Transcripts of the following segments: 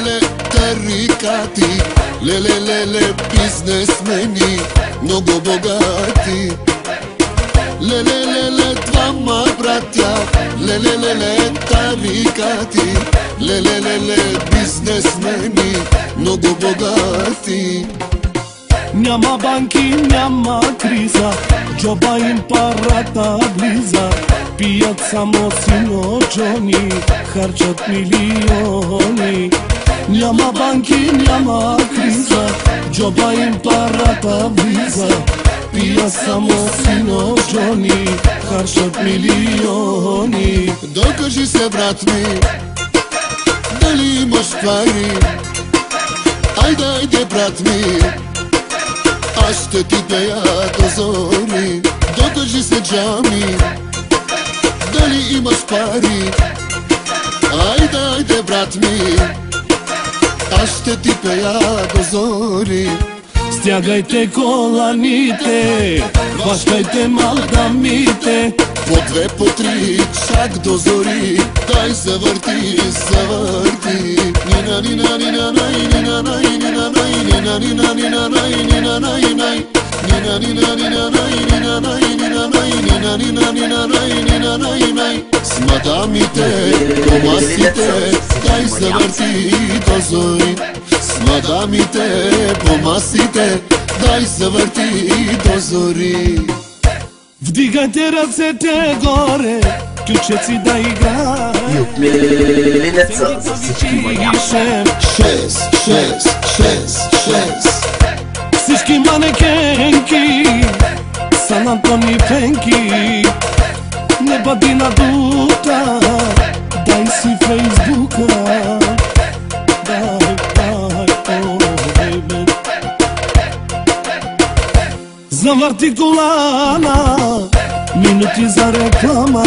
леле, тарикати, леле, бизнесмени, много богати. Леле, двама братя, леле, тарикати, леле, бизнесмени, много богати. Няма банки, няма криза, джоба им парата влиза. Пият само сино Джони, харчат милиони. Няма банки, няма криза, джоба им парата влиза. Пият само сино Джони, харчат милиони. Докажи се, брат ми, дали имаш пари? Айде, брат ми, аз ще ти пея до зори. Докажи се, Джами, дали имаш пари? Айде, брат ми, аз ще ти пея до зори. Стягайте коланите, хващайте мадамите, по две, по три, чак до зори. Дай се върти, се върти. Нина, нина, нина, най, нина, най, нина, най, нина, нина, нина, най, нина, най, най. Нина, нина, нина, най, нина, най, нина, най, нина, нина, нина, най, нина, най, най. С мадамите, по масите, дай се върти до зори. С мадамите, по масите, дай се върти до зори. Вдигайте ръцете горе, ключеци да играят. Юбилейница за всички маняци. Шест. Всички манекенки са на Тони Фенки. Не бъди надута, дай си Фейсбука. Дай, о, бейбе. Завърти колана, минути за реклама.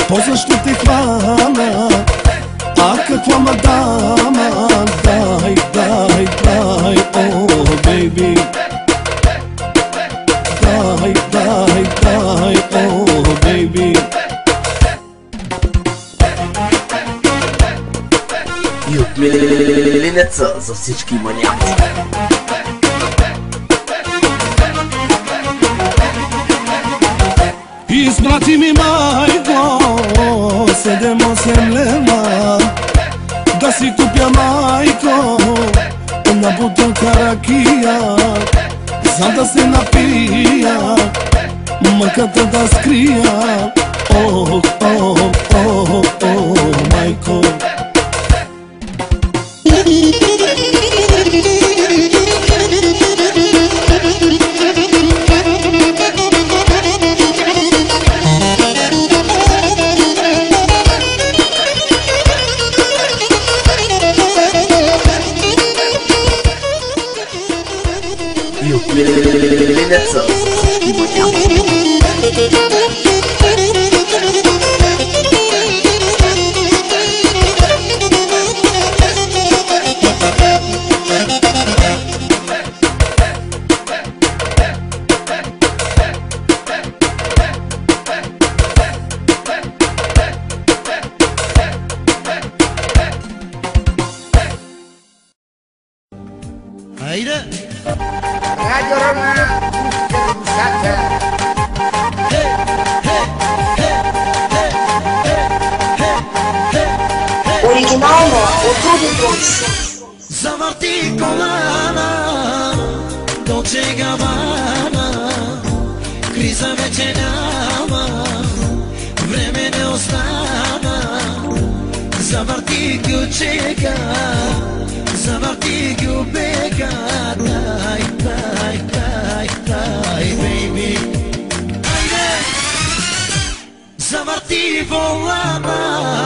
После ще те хвана, а каква мадама. Дай, о, бейби. Дай, о, бейби. Юбилейница за всички маняци. Изпрати ми, майко, 7-8 лева да си купя, майко, на бутилка ракия, за да се напия, мъката да скрия. О, майко. Юбилейница за всички маняци. Айде! Радио Рoma пускате. Оригинално от Дудинбург. Завърти колана, Долче Габана. Криза вече няма, време не остана. Завърти ключека, завърти гюбека. Дай, бейби. Айде! Завърти волана.